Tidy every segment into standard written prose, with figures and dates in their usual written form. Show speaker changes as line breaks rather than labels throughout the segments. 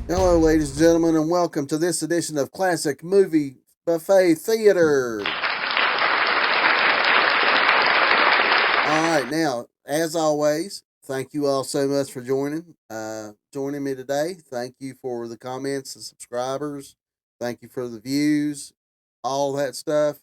Hello, ladies and gentlemen, and welcome to this edition of Classic Movie Buffet Theater. All right, now, as always, thank you all so much for joining me today. Thank you for the comments, the subscribers. Thank you for the views, all that stuff.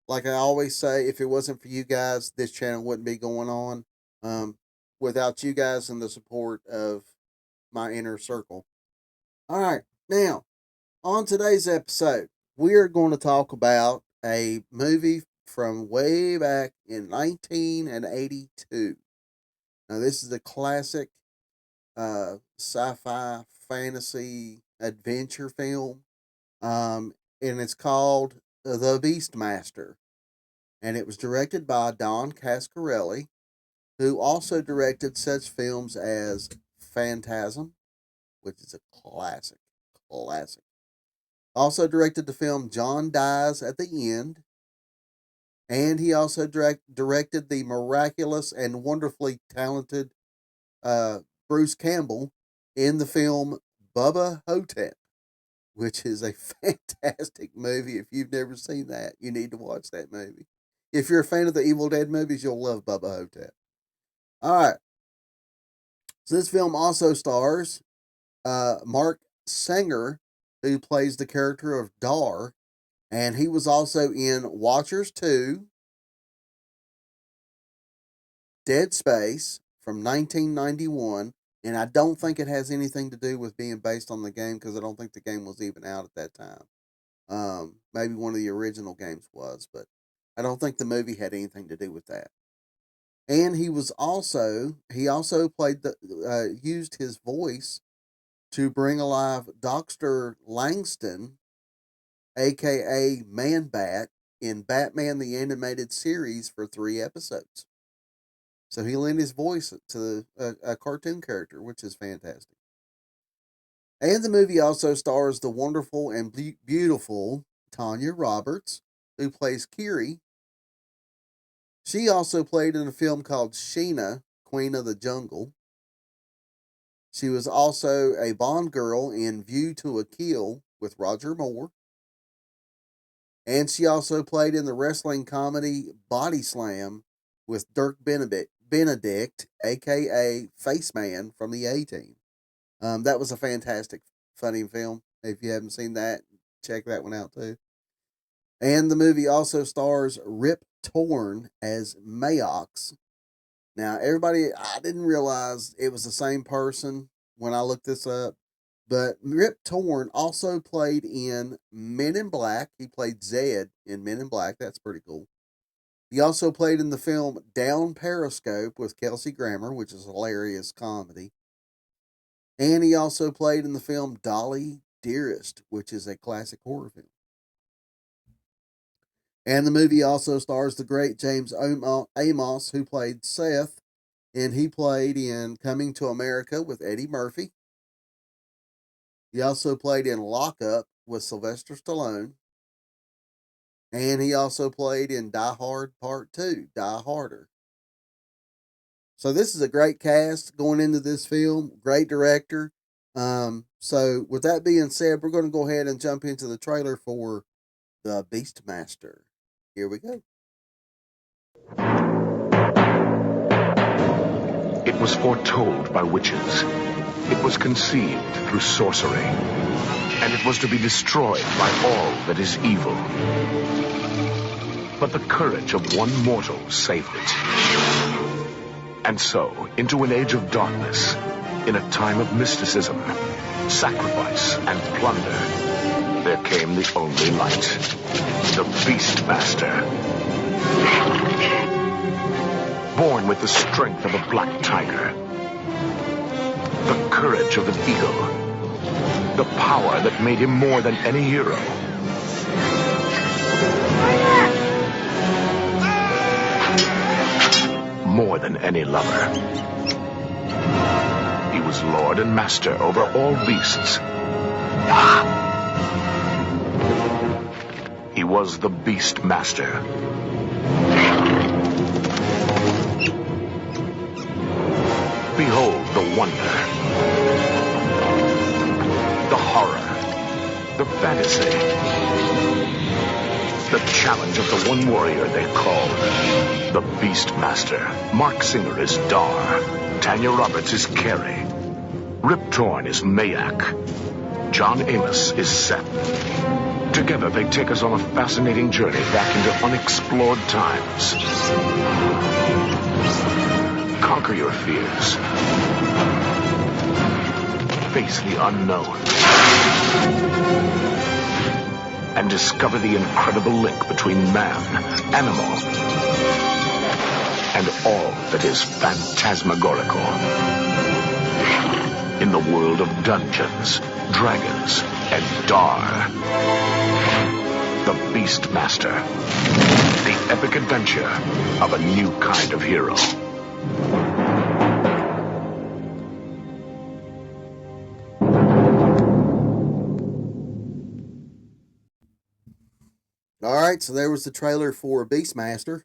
Like I always say, if it wasn't for you guys, this channel wouldn't be going on. Um, Without you guys and the support of my inner circle. All right, now on today's episode, we are going to talk about a movie from way back in 1982. Now, this is a classic sci fi fantasy adventure film, and it's called The Beastmaster. And it was directed by Don Cascarelli, who also directed such films as Phantasm, which is a classic. Also directed the film John Dies at the End, and he also directed the miraculous and wonderfully talented uh, Bruce Campbell in the film Bubba Hotep, which is a fantastic movie. If you've never seen that, you need to watch that movie. If you're a fan of the Evil Dead movies, you'll love Bubba Hotep. All right. So this film also stars Mark Sanger, who plays the character of Dar, and he was also in Watchers 2, Dead Space from 1991, and I don't think it has anything to do with being based on the game because I don't think the game was even out at that time. Maybe one of the original games was, but I don't think the movie had anything to do with that. And he also played used his voice to bring alive Dr. Langston, aka Man Bat, in Batman the Animated Series for 3 episodes. So he lent his voice to a cartoon character, which is fantastic. And the movie also stars the wonderful and beautiful Tanya Roberts, who plays Kiri. She also played in a film called Sheena, Queen of the Jungle. She was also a Bond girl in View to a Kill with Roger Moore. And she also played in the wrestling comedy Body Slam with Dirk Benedict, aka Faceman from the A Team. That was a fantastic, funny film. If you haven't seen that, check that one out too. And the movie also stars Rip Torn as Mayox. Now, I didn't realize it was the same person when I looked this up. But Rip Torn also played in Men in Black. He played Zed in Men in Black. That's pretty cool. He also played in the film Down Periscope with Kelsey Grammer, which is a hilarious comedy. And he also played in the film Dolly Dearest, which is a classic horror film. And the movie also stars the great James Amos, who played Seth, and he played in Coming to America with Eddie Murphy. He also played in Lockup with Sylvester Stallone. And he also played in Die Hard Part 2, Die Harder. So this is a great cast going into this film, great director. So with that being said, we're going to go ahead and jump into the trailer for The Beastmaster. Here we go.
It was foretold by witches. It was conceived through sorcery. And it was to be destroyed by all that is evil. But the courage of one mortal saved it. And so, into an age of darkness, in a time of mysticism, sacrifice, and plunder, there came the only light, the Beastmaster. Born with the strength of a black tiger, the courage of an eagle, the power that made him more than any hero. More than any lover. He was lord and master over all beasts. He was the Beastmaster. Behold the wonder, the horror, the fantasy, the challenge of the one warrior they called the Beastmaster. Mark Singer is Dar. Tanya Roberts is Carrie. Rip Torn is Mayak. John Amos is Seth. Together, they take us on a fascinating journey back into unexplored times. Conquer your fears. Face the unknown. And discover the incredible link between man, animal, and all that is phantasmagorical. In the world of Dungeons, Dragons, and Dar. The Beastmaster. The epic adventure of a new kind of hero.
All right, so there was the trailer for Beastmaster.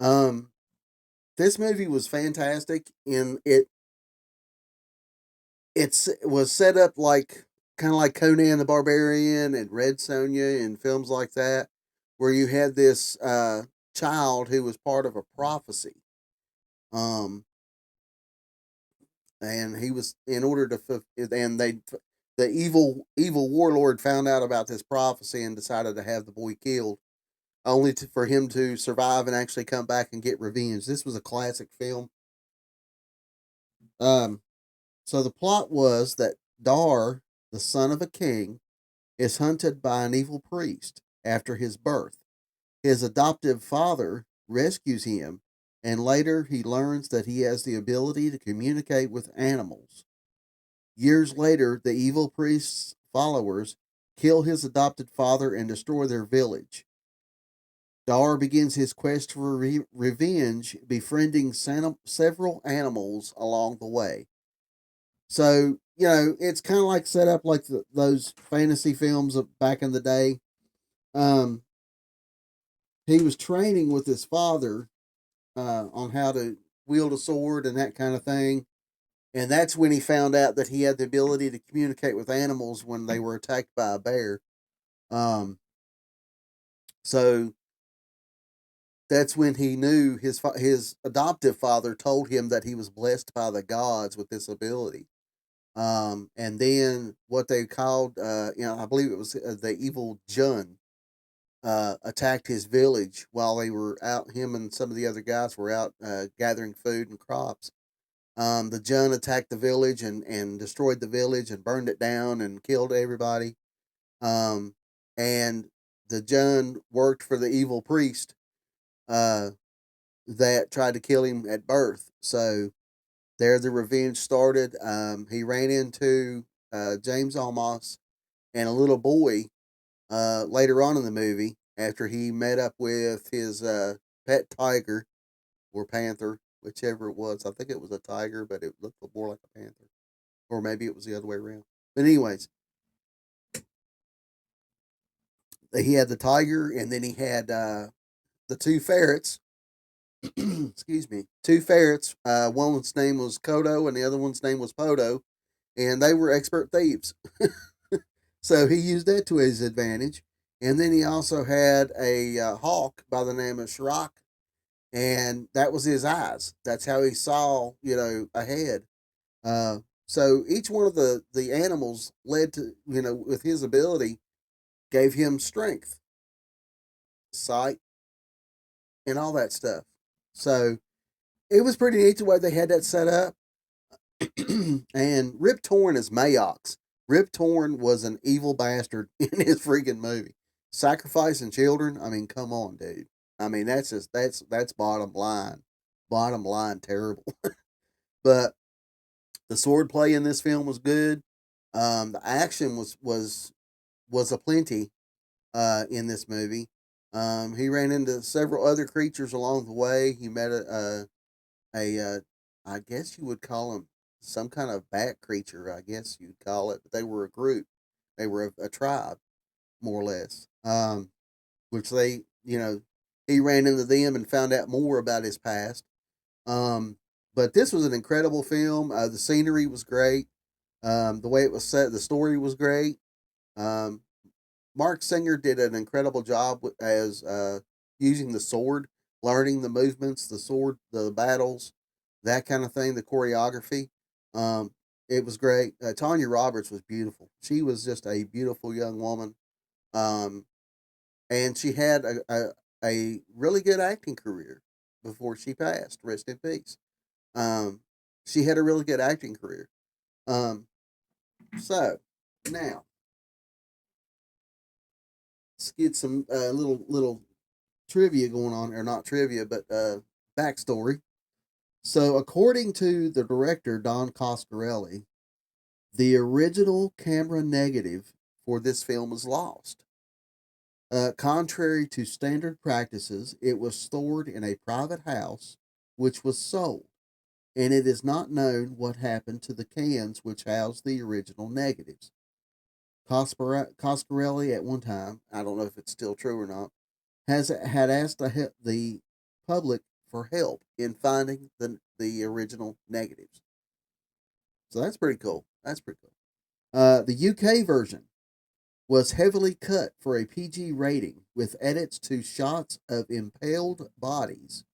Um, this movie was fantastic, and it was set up like kind of like Conan the Barbarian and Red Sonja and films like that, where you had this child who was part of a prophecy. Um, and he was in order to and they the evil warlord found out about this prophecy and decided to have the boy killed, only for him to survive and actually come back and get revenge. This was a classic film. Um, so the plot was that Dar, the son of a king, is hunted by an evil priest after his birth. His adoptive father rescues him, and later he learns that he has the ability to communicate with animals. Years later, the evil priest's followers kill his adopted father and destroy their village. Dar begins his quest for revenge, befriending several animals along the way. So, it's kind of like set up like those fantasy films of back in the day. Um, he was training with his father on how to wield a sword and that kind of thing. And that's when he found out that he had the ability to communicate with animals when they were attacked by a bear. Um, so that's when he knew his adoptive father told him that he was blessed by the gods with this ability. And then what they called, I believe it was the evil Jun, attacked his village while they were out. Him and some of the other guys were out gathering food and crops. The Jun attacked the village and destroyed the village and burned it down and killed everybody. Um, and the Jun worked for the evil priest uh, that tried to kill him at birth. So there the revenge started. He ran into James Almas and a little boy later on in the movie after he met up with his pet tiger or panther, whichever it was. I think it was a tiger, but it looked more like a panther. Or maybe it was the other way around. But, anyways, he had the tiger and then he had the two ferrets. Excuse me. Two ferrets. One's name was Kodo and the other one's name was Podo. And they were expert thieves. So he used that to his advantage. And then he also had a hawk by the name of Shrock, and that was his eyes. That's how he saw, ahead. Uh, so each one of the animals led to, with his ability, gave him strength, sight, and all that stuff. So it was pretty neat the way they had that set up. And Rip Torn is Mayox. Rip Torn was an evil bastard in his freaking movie. Sacrificing children. I mean, come on, dude. I mean, that's bottom line. Bottom line terrible. But the swordplay in this film was good. The action was aplenty in this movie. He ran into several other creatures along the way. He met a I guess you would call them some kind of bat creature. I guess you'd call it. But they were a group. They were a tribe, more or less. Which he ran into them and found out more about his past. But this was an incredible film. The scenery was great. The way it was set, the story was great. Um, Mark Singer did an incredible job as using the sword, learning the movements, the sword, the battles, that kind of thing, the choreography. Um, it was great. Tanya Roberts was beautiful. She was just a beautiful young woman. Um, and she had a really good acting career before she passed. Rest in peace. Um, she had a really good acting career. Um, so now let's get some little trivia going on, or not trivia, but backstory. So, according to the director Don Coscarelli, the original camera negative for this film was lost. Contrary to standard practices, it was stored in a private house, which was sold, and it is not known what happened to the cans which housed the original negatives. Coscarelli, at one time, I don't know if it's still true or not, has had asked the public for help in finding the original negatives. So that's pretty cool. That's pretty cool. The UK version was heavily cut for a PG rating with edits to shots of impaled bodies,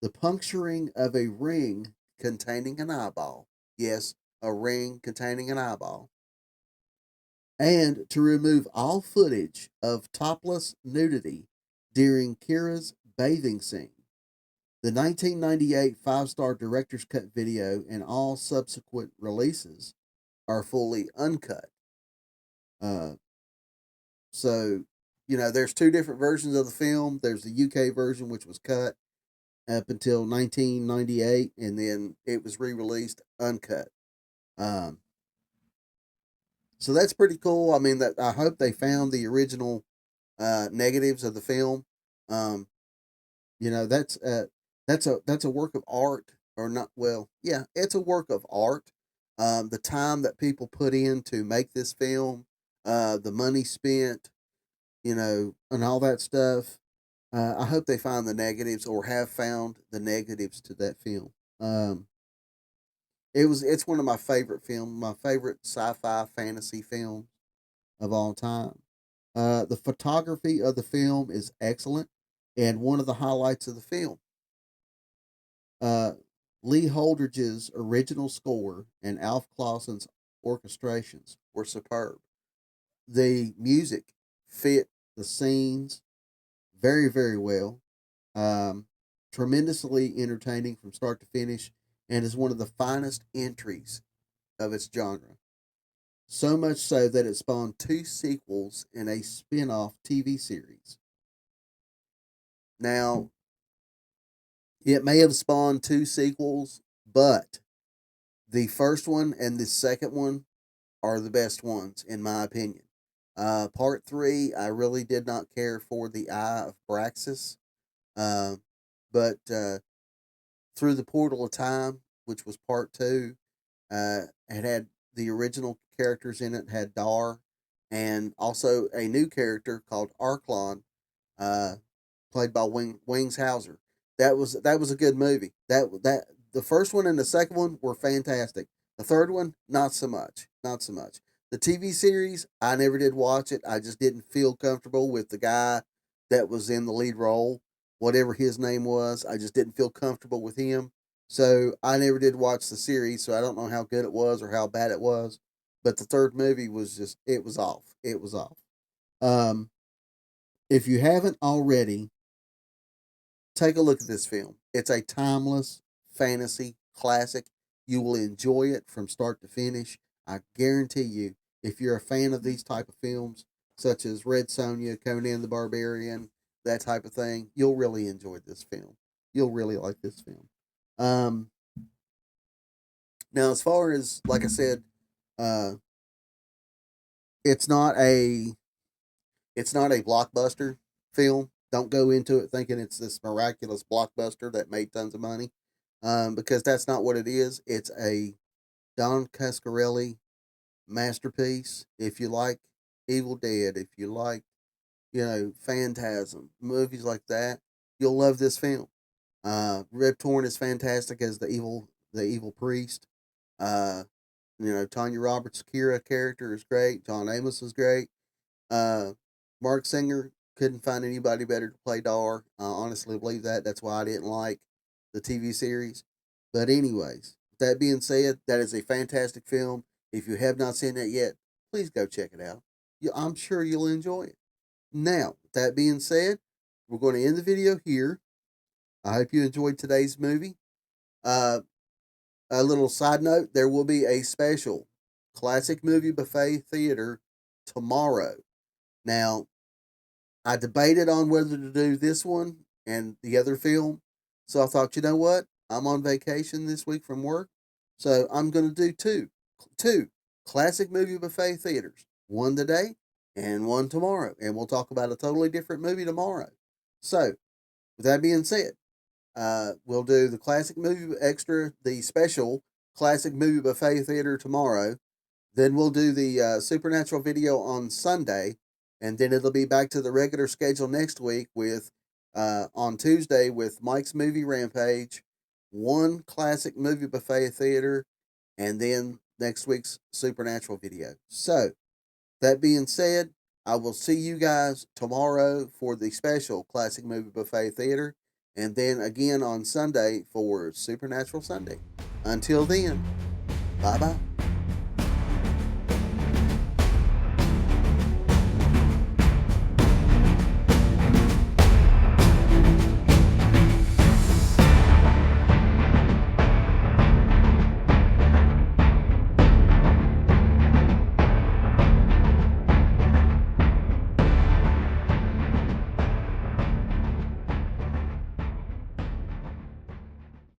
the puncturing of a ring containing an eyeball. Yes, a ring containing an eyeball. And to remove all footage of topless nudity during Kira's bathing scene. The 1998 five-star director's cut video and all subsequent releases are fully uncut. Uh, so, there's two different versions of the film. There's the UK version, which was cut up until 1998, and then it was re-released uncut. Um, so that's pretty cool. I mean, that I hope they found the original negatives of the film. Um, You know, that's a work of art, or not? Well, yeah, it's a work of art. The time that people put in to make this film, the money spent, and all that stuff. I hope they find the negatives, or have found the negatives to that film. It's one of my favorite films, my favorite sci-fi fantasy films of all time. The photography of the film is excellent, and one of the highlights of the film. Uh, Lee Holdridge's original score and Alf Clausen's orchestrations were superb. The music fit the scenes very, very well. Um, Tremendously entertaining from start to finish, and is one of the finest entries of its genre. So much so that it spawned two sequels and a spin off TV series. Now, it may have spawned two sequels, but the first one and the second one are the best ones, in my opinion. Part three, I really did not care for the Eye of Braxis, uh, but Through the Portal of Time, which was part two, it had the original characters in it, had Dar, and also a new character called Arklon, uh, played by Wings Hauser. That was a good movie. That the first one and the second one were fantastic. The third one, not so much. Not so much. The TV series, I never did watch it. I just didn't feel comfortable with the guy that was in the lead role, whatever his name was. I just didn't feel comfortable with him. So I never did watch the series, so I don't know how good it was or how bad it was. But the third movie was just, it was off. It was off. Um, if you haven't already, take a look at this film. It's a timeless fantasy classic. You will enjoy it from start to finish. I guarantee you, if you're a fan of these type of films, such as Red Sonja, Conan the Barbarian, that type of thing, you'll really enjoy this film. You'll really like this film. Um, Now, as far as, like I said, uh, it's not a it's not a blockbuster film. Don't go into it thinking it's this miraculous blockbuster that made tons of money, because that's not what it is. It's a Don Coscarelli masterpiece. If you like Evil Dead, if you like, Phantasm, movies like that, you'll love this film. Rip Torn is fantastic as the evil priest. Uh, You know, Tanya Roberts' Kira character is great. John Amos is great. Uh, Mark Singer couldn't find anybody better to play Dar. I honestly believe that. That's why I didn't like the TV series. But anyways, that being said, that is a fantastic film. If you have not seen it yet, please go check it out. I'm sure you'll enjoy it. Now, that being said, we're going to end the video here. I hope you enjoyed today's movie. Uh, a little side note, there will be a special classic movie buffet theater tomorrow. Now, I debated on whether to do this one and the other film. So I thought, you know what? I'm on vacation this week from work. So I'm going to do two classic movie buffet theaters, one today and one tomorrow. And we'll talk about a totally different movie tomorrow. So, with that being said, we'll do the classic movie extra, the special classic movie buffet theater tomorrow. Then we'll do the Supernatural video on Sunday, and then it'll be back to the regular schedule next week with on Tuesday with Mike's Movie Rampage, one classic movie buffet theater, and then next week's Supernatural video. So that being said, I will see you guys tomorrow for the special classic movie buffet theater, and then again on Sunday for Supernatural Sunday. Until then, bye bye.